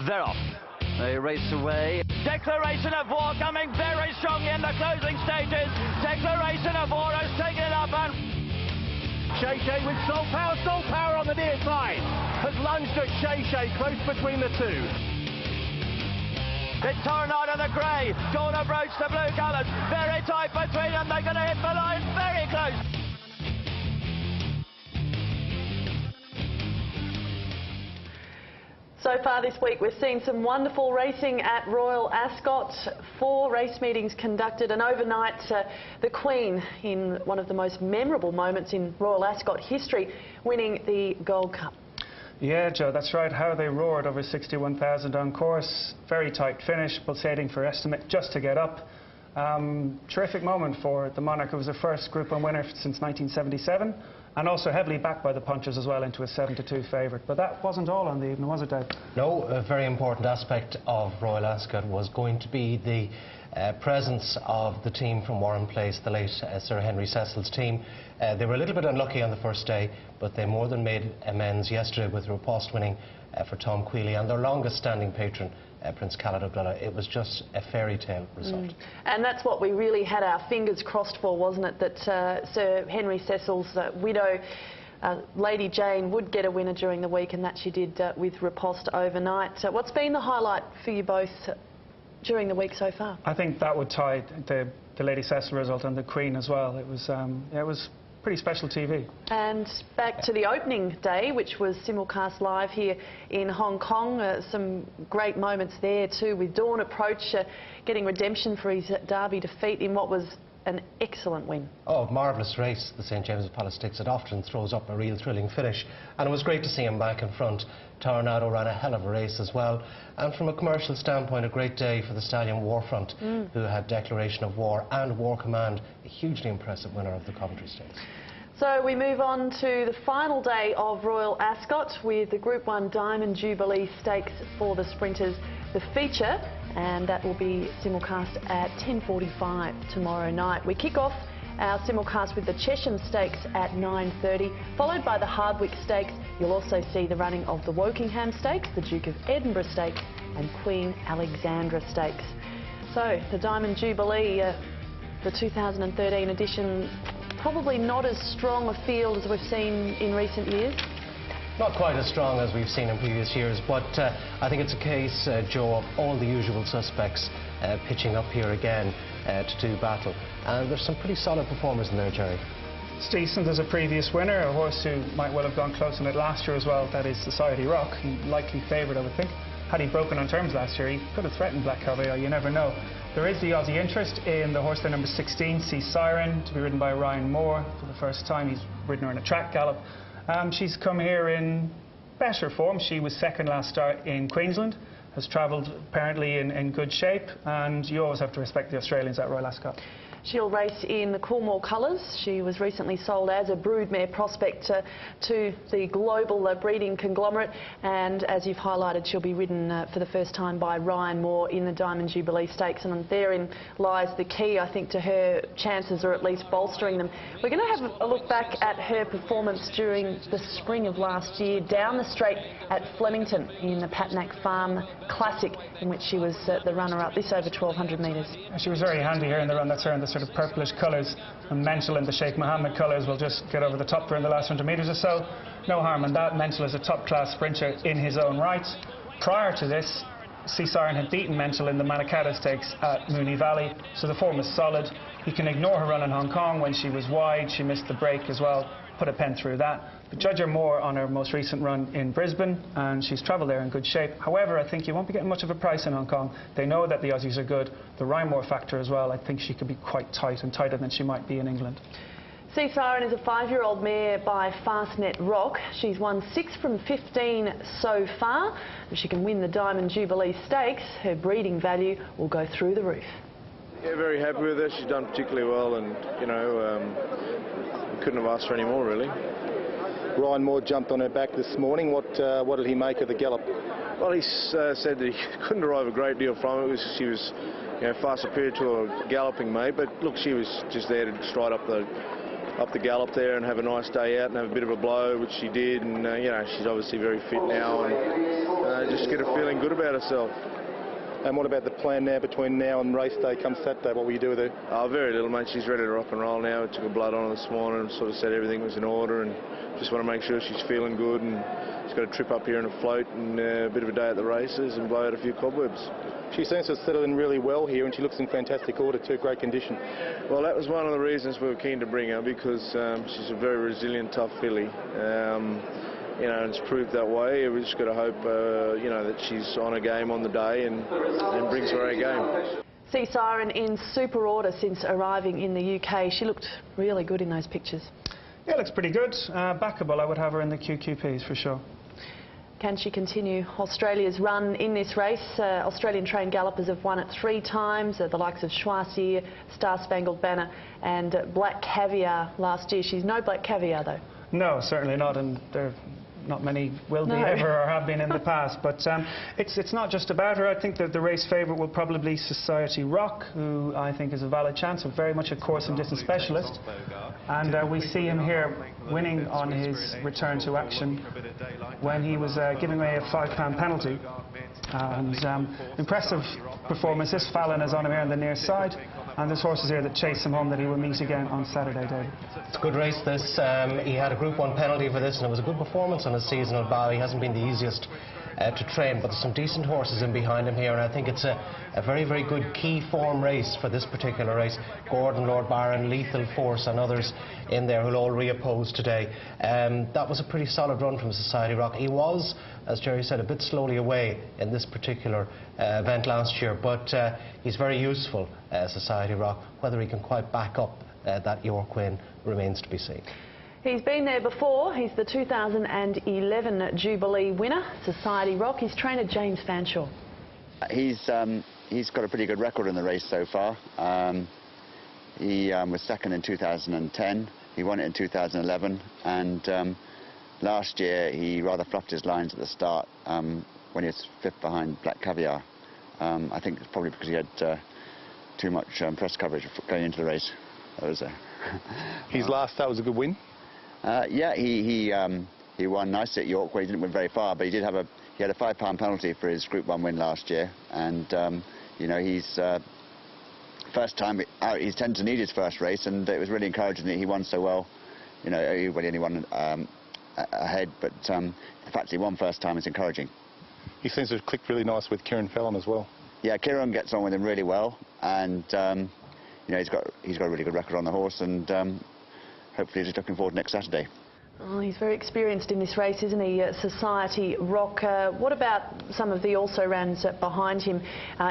They're off. They race away. Declaration of War coming very strongly in the closing stages. Declaration of War has taken it up and... Shay with Soul Power on the near side. Has lunged at Shay, close between the two. It's Tornado the grey. Gonna broach the blue colours. Very tight between them. They're going to hit the line very close. So far this week we've seen some wonderful racing at Royal Ascot. 4 race meetings conducted, and overnight the Queen, in one of the most memorable moments in Royal Ascot history, winning the Gold Cup. Yeah, Joe, that's right. How they roared over 61,000 on course. Very tight finish, pulsating for estimate just to get up. Terrific moment for the Monarch. It was her first Group 1 winner since 1977. And also heavily backed by the punchers as well, into a 7-2 favourite. But that wasn't all on the evening, was it, Dave? No, a very important aspect of Royal Ascot was going to be the presence of the team from Warren Place, the late Sir Henry Cecil's team. They were a little bit unlucky on the first day, but they more than made amends yesterday with Riposte winning for Tom Queally and their longest standing patron, Prince Khaled Abdullah. It was just a fairy tale result. And that's what we really had our fingers crossed for, wasn't it? That Sir Henry Cecil's widow, Lady Jane, would get a winner during the week, and that she did with Riposte overnight. What's been the highlight for you both during the week so far? I think that would tie the Lady Cecil result and the Queen as well. It was pretty special TV. And back to the opening day, which was simulcast live here in Hong Kong. Some great moments there too, with Dawn Approach getting redemption for his Derby defeat in what was an excellent win. Oh, marvellous race, the St James's Palace Stakes. It often throws up a real thrilling finish, and it was great to see him back in front. Tornado ran a hell of a race as well, and from a commercial standpoint, a great day for the stallion Warfront, who had Declaration of War and War Command, a hugely impressive winner of the Coventry Stakes. So we move on to the final day of Royal Ascot with the Group 1 Diamond Jubilee Stakes for the sprinters, the feature, and that will be simulcast at 10:45 tomorrow night. We kick off our simulcast with the Chesham Stakes at 9:30, followed by the Hardwick Stakes. You'll also see the running of the Wokingham Stakes, the Duke of Edinburgh Stakes and Queen Alexandra Stakes. So the Diamond Jubilee, the 2013 edition, probably not as strong a field as we've seen in recent years. Not quite as strong as we've seen in previous years, but I think it's a case, Joe, of all the usual suspects pitching up here again to do battle. And there's some pretty solid performers in there, Jerry. It's decent as a previous winner, a horse who might well have gone close on it last year as well. That is Society Rock, likely favourite, I would think. Had he broken on terms last year, he could have threatened Black Caviar, you never know. There is the Aussie interest in the horse there, number 16, Sea Siren, to be ridden by Ryan Moore for the first time. He's ridden her in a track gallop. She's come here in better form. She was second last start in Queensland, has travelled apparently in good shape, and you always have to respect the Australians at Royal Ascot. She'll race in the Coolmore colours. She was recently sold as a broodmare prospect to the global breeding conglomerate, and as you've highlighted, she'll be ridden for the first time by Ryan Moore in the Diamond Jubilee Stakes, and therein lies the key, I think, to her chances, or at least bolstering them. We're going to have a look back at her performance during the spring of last year down the straight at Flemington in the Patnack Farm Classic, in which she was the runner-up, this over 1,200 metres. She was very handy here in the run. That's her in the sort of purplish colours, and Mental in the Sheikh Mohammed colours will just get over the top for in the last 100 metres or so. No harm in that. Mental is a top-class sprinter in his own right. Prior to this, Sea Siren had beaten Mental in the Manikato Stakes at Moonee Valley, so the form is solid. You can ignore her run in Hong Kong when she was wide. She missed the break as well. Put a pen through that. But judge her more on her most recent run in Brisbane, and she's travelled there in good shape. However, I think you won't be getting much of a price in Hong Kong. They know that the Aussies are good. The Ryan Moore factor as well, I think she could be quite tight, and tighter than she might be in England. Sea Siren is a 5-year-old mare by Fastnet Rock. She's won 6 from 15 so far. If she can win the Diamond Jubilee Stakes, her breeding value will go through the roof. Yeah, very happy with her. She's done particularly well, and you know, couldn't have asked for any more, really. Ryan Moore jumped on her back this morning. What did he make of the gallop? Well, he said that he couldn't derive a great deal from it. She was, you know, far superior to a galloping mate. But look, she was just there to stride up the gallop there and have a nice day out and have a bit of a blow, which she did. And you know, she's obviously very fit now, and just get her feeling good about herself. And what about the plan now between now and race day come Saturday? What will you do with her? Oh, very little, mate. She's ready to rock and roll now. I took her blood on her this morning and sort of said everything was in order, and just want to make sure she's feeling good, and she's got a trip up here in a float and a bit of a day at the races and blow out a few cobwebs. She seems to have settled in really well here, and she looks in fantastic order too, great condition. Well, that was one of the reasons we were keen to bring her, because she's a very resilient, tough filly. You know, and it's proved that way. We've just got to hope, you know, that she's on her game on the day and brings her A game. Sea Siren in super order since arriving in the UK. She looked really good in those pictures. Yeah, looks pretty good. Backable, I would have her in the QQPs for sure. Can she continue Australia's run in this race? Australian trained gallopers have won it 3 times. The likes of Schwarzschild, Star Spangled Banner and Black Caviar last year. She's no Black Caviar though. No, certainly not, and there not many will be ever or have been in the past. But it's not just about her. I think that the race favourite will probably be Society Rock, who I think is a valid chance, of very much a course and distance specialist. And we see him here winning on his return to action when he was giving away a £5 penalty. And impressive performance. This Fallon is on him here on the near side, and there's horses here that chase him home that he will meet again on Saturday, David. It's a good race, this. He had a Group 1 penalty for this, and it was a good performance on his seasonal bow. He hasn't been the easiest to train, but there's some decent horses in behind him here, and I think it's a very, very good key form race for this particular race. Gordon, Lord Byron, Lethal Force and others in there who'll all reoppose today. That was a pretty solid run from Society Rock. He was, as Jerry said, a bit slowly away in this particular event last year, but he's very useful, Society Rock. Whether he can quite back up that York win remains to be seen. He's been there before. He's the 2011 Jubilee winner, Society Rock. His trainer, James Fanshawe. He's got a pretty good record in the race so far. He was second in 2010. He won it in 2011. And last year, he rather fluffed his lines at the start when he was 5th behind Black Caviar. I think it's probably because he had too much press coverage going into the race. That was His last start was a good win? Yeah, he won nicely at York, where he didn't win very far, but he had a £5 penalty for his Group 1 win last year, and you know, he's first time out. He's tended to need his first race, and it was really encouraging that he won so well. You know, he really only won ahead, but the fact that he won first time is encouraging. He seems to have clicked really nice with Kieran Fallon as well. Yeah, Kieran gets on with him really well, and you know, he's got a really good record on the horse, and hopefully he's looking forward to next Saturday. Oh, he's very experienced in this race, isn't he, Society Rock? What about some of the also-rans behind him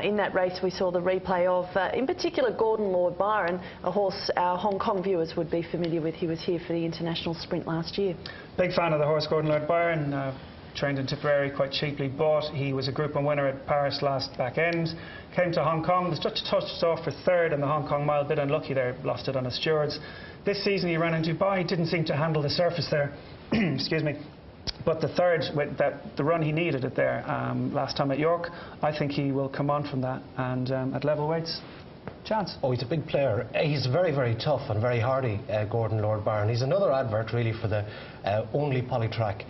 in that race we saw the replay of? In particular, Gordon Lord Byron, a horse our Hong Kong viewers would be familiar with. He was here for the International Sprint last year. Big fan of the horse, Gordon Lord Byron. Trained in Tipperary, quite cheaply bought. He was a Group 1 winner at Paris last back end. Came to Hong Kong, was just touched off for 3rd in the Hong Kong mile. Bit unlucky there, lost it on his stewards. This season he ran in Dubai, didn't seem to handle the surface there. Excuse me. But the 3rd, with the run he needed it there last time at York, I think he will come on from that, and at level weights, chance. Oh, he's a big player. He's very, very tough and very hardy, Gordon Lord Byron. He's another advert really for the only polytrack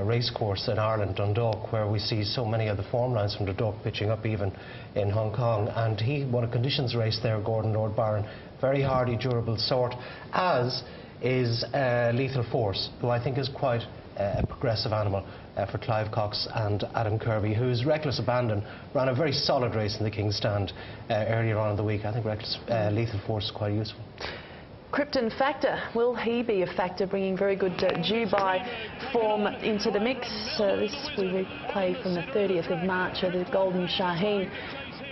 racecourse in Ireland, Dundalk, where we see so many of the form lines from Dundalk pitching up even in Hong Kong. And he won a conditions race there, Gordon Lord Byron. Very hardy, durable sort, as is Lethal Force, who I think is quite a progressive animal for Clive Cox and Adam Kirby, whose Reckless Abandon ran a very solid race in the King's Stand earlier on in the week. I think Lethal Force is quite useful. Krypton Factor, will he be a factor, bringing very good Dubai form into the mix? This we replay from the 30th of March of the Golden Shaheen,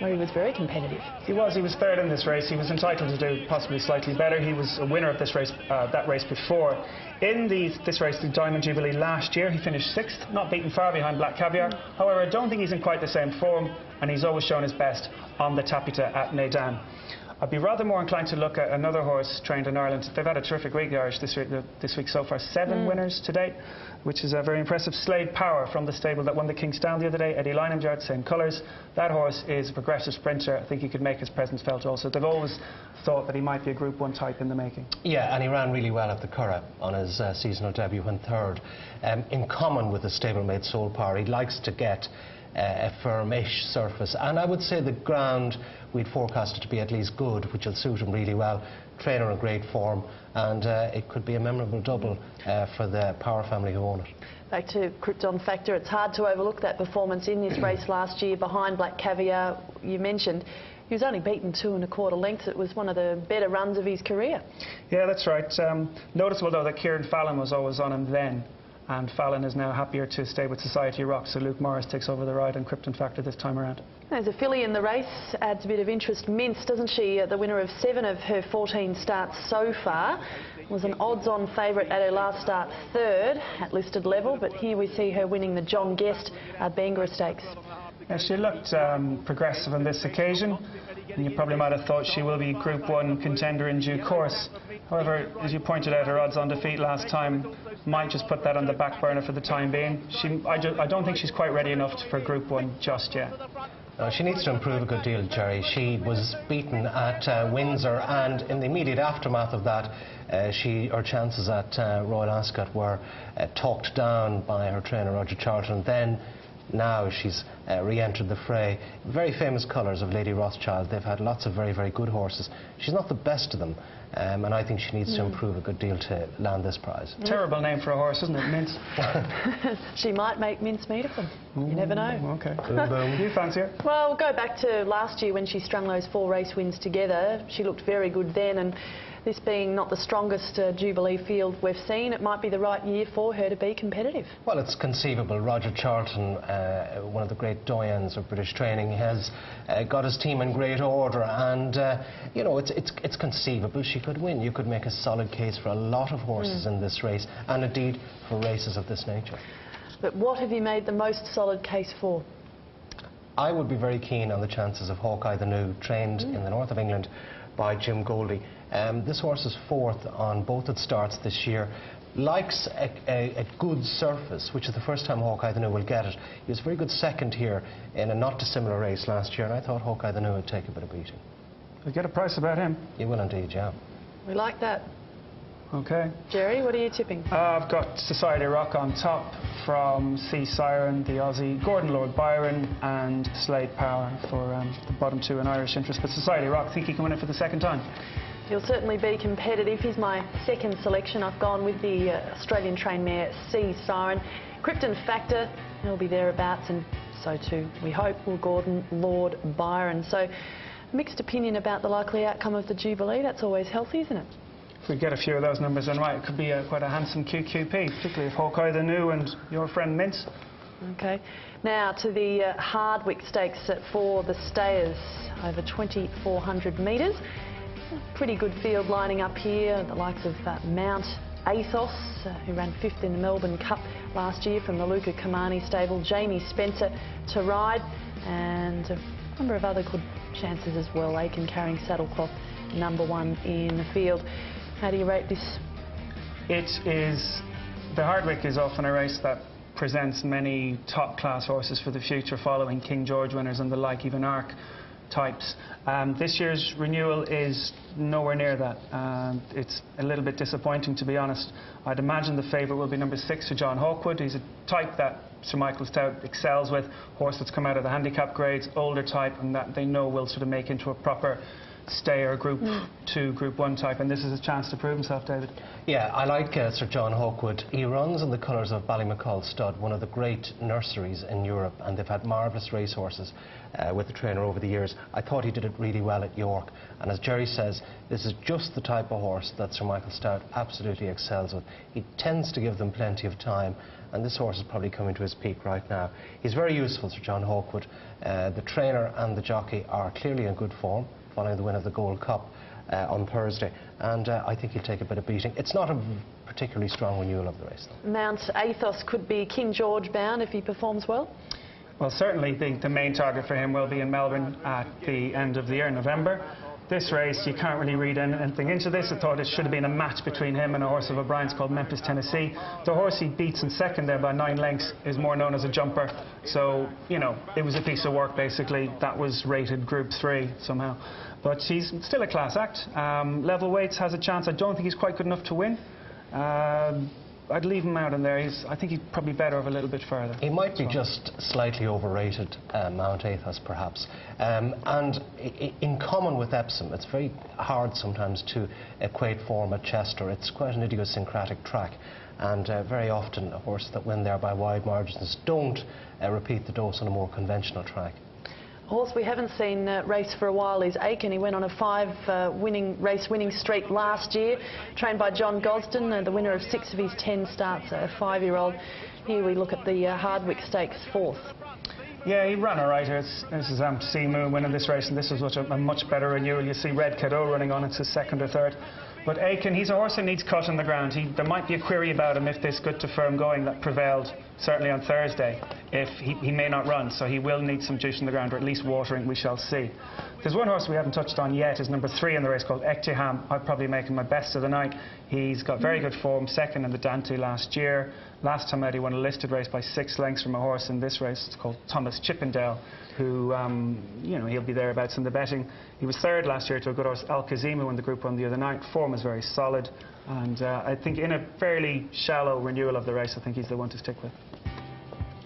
where he was very competitive. He was 3rd in this race. He was entitled to do possibly slightly better. He was a winner of this race, that race before. In this race, the Diamond Jubilee last year, he finished 6th, not beaten far behind Black Caviar. However, I don't think he's in quite the same form, and he's always shown his best on the Tapita at Neydan. I'd be rather more inclined to look at another horse trained in Ireland. They've had a terrific week, the Irish, this week so far. 7 winners to date, which is very impressive. Slade Power from the stable that won the Kingstown the other day. Eddie Leinenjard, same colours. That horse is a progressive sprinter. I think he could make his presence felt also. They've always thought that he might be a Group 1 type in the making. Yeah, and he ran really well at the Curragh on his seasonal debut when third. In common with the stablemate Soul Power, he likes to get a firmish surface, and I would say the ground we'd forecast it to be at least good, which will suit him really well. Trainer in great form, and it could be a memorable double for the Power family who own it. Back to Krypton Factor, it's hard to overlook that performance in this race last year behind Black Caviar. You mentioned he was only beaten 2 1/4 lengths. It was one of the better runs of his career. Yeah, that's right. Noticeable though that Kieran Fallon was always on him then, and Fallon is now happier to stay with Society Rock, so Luke Morris takes over the ride on Krypton Factor this time around. There's a filly in the race, adds a bit of interest. Mince, doesn't she? The winner of 7 of her 14 starts so far. Was an odds-on favourite at her last start, third at listed level, but here we see her winning the John Guest Bangor Stakes. Yeah, she looked progressive on this occasion, and you probably might have thought she will be Group 1 contender in due course. However, as you pointed out, her odds on defeat last time might just put that on the back burner for the time being. I don't think she's quite ready enough for Group 1 just yet. She needs to improve a good deal, Jerry. She was beaten at Windsor, and in the immediate aftermath of that, her chances at Royal Ascot were talked down by her trainer Roger Charlton. Then now she's re-entered the fray. Very famous colours of Lady Rothschild. They've had lots of very, very good horses. She's not the best of them, and I think she needs to improve a good deal to land this prize. Terrible name for a horse, isn't it, Mince? She might make mince meat of them. You never know. Okay. You fancy her? Well, we'll go back to last year when she strung those 4 race wins together. She looked very good then, and this being not the strongest Jubilee field we've seen, it might be the right year for her to be competitive. Well, it's conceivable. Roger Charlton, one of the great doyens of British training, has got his team in great order, and you know, it's conceivable she could win. You could make a solid case for a lot of horses in this race, and indeed for races of this nature. But what have you made the most solid case for? I would be very keen on the chances of Hawkeye the New, trained in the north of England by Jim Goldie. This horse is 4th on both its starts this year. Likes a good surface, which is the first time Hawkeye the New will get it. He was a very good second here in a not dissimilar race last year, and I thought Hawkeye the New would take a bit of beating. You'll get a price about him? You will indeed, yeah. We like that. Okay. Jerry, what are you tipping? I've got Society Rock on top from Sea Siren, the Aussie, Gordon Lord Byron and Slade Power for the bottom 2 in Irish interest. But Society Rock, think he can win it for the second time? He'll certainly be competitive. He's my second selection. I've gone with the Australian trained mare Sea Siren. Krypton Factor, he'll be thereabouts, and so too, we hope, will Gordon Lord Byron. So, mixed opinion about the likely outcome of the Jubilee. That's always healthy, isn't it? If we get a few of those numbers in right, it could be quite a handsome QQP, particularly if Hawkeye the New and your friend Mince. Okay. Now to the Hardwick Stakes for the stayers, over 2,400 metres. Pretty good field lining up here, the likes of Mount Athos, who ran 5th in the Melbourne Cup last year from the Luca Kamani stable, Jamie Spencer to ride, and a number of other good chances as well. Aiken carrying Saddlecloth #1 in the field. How do you rate this? The Hardwick is often a race that presents many top-class horses for the future, following King George winners and the like, even Arc types. This year's renewal is nowhere near that. It's a little bit disappointing, to be honest. I'd imagine the favourite will be #6 for John Hawkwood. He's a type that Sir Michael Stout excels with, horse that's come out of the handicap grades, older type, and that they know will sort of make into a proper stayer Group 2, Group 1 type, and this is a chance to prove himself, David. Yeah, I like Sir John Hawkwood. He runs in the colours of Ballymacall Stud, one of the great nurseries in Europe, and they've had marvellous racehorses with the trainer over the years. I thought he did it really well at York, and as Jerry says, this is just the type of horse that Sir Michael Stout absolutely excels with. He tends to give them plenty of time, and this horse is probably coming to his peak right now. He's very useful, Sir John Hawkwood. The trainer and the jockey are clearly in good form, following the win of the Gold Cup on Thursday, and I think he'll take a bit of beating. It's not a particularly strong renewal of the race, though. Mount Athos could be King George bound if he performs well? Well, certainly the main target for him will be in Melbourne at the end of the year, November. This race, you can't really read anything into this. I thought it should have been a match between him and a horse of O'Brien's called Memphis, Tennessee. The horse he beats in second there by 9 lengths is more known as a jumper. So, you know, it was a piece of work, basically. That was rated Group 3 somehow. But he's still a class act. Level weights has a chance. I don't think he's quite good enough to win. I'd leave him out in there. I think he's probably better off a little bit further. He might be just slightly overrated, Mount Athos perhaps. And in common with Epsom, it's very hard sometimes to equate form at Chester. It's quite an idiosyncratic track, and very often a horse that win there by wide margins don't repeat the dose on a more conventional track. A horse we haven't seen race for a while is Aiken. He went on a 5 race winning streak last year, trained by John Gosden, the winner of 6 of his 10 starts, a 5-year-old. Here we look at the Hardwick Stakes 4th. Yeah, he ran all right. This is Seamoon winning this race, and this was a much better renewal. You see Red Cadeau running on into 2nd or 3rd. But Aiken, he's a horse that needs cut on the ground. There might be a query about him if this good to firm going that prevailed certainly on Thursday. If he may not run, so he will need some juice on the ground, or at least watering, we shall see. There's one horse we haven't touched on yet, is number 3 in the race called Ektiham. I'd probably make him my best of the night. He's got very good form, 2nd in the Dante last year. Last time out he won a listed race by 6 lengths from a horse in this race. It's called Thomas Chippendale, who, you know, he'll be thereabouts in the betting. He was 3rd last year to a good horse, Alcazim, who won the Group 1 the other night. Form is very solid, and I think in a fairly shallow renewal of the race, I think he's the one to stick with.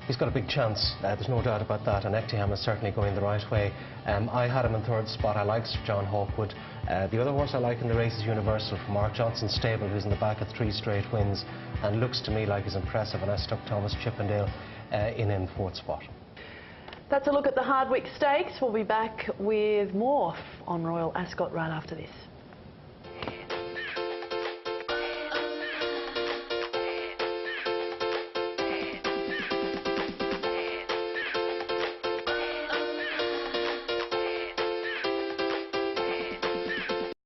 He's got a big chance, there's no doubt about that, and Ektiham is certainly going the right way. I had him in 3rd spot. I like Sir John Hawkwood. The other horse I like in the race is Universal from Mark Johnson's stable, who's in the back of 3 straight wins, and looks to me like he's impressive, and I stuck Thomas Chippendale in 4th spot. That's a look at the Hardwick Stakes. We'll be back with more on Royal Ascot right after this.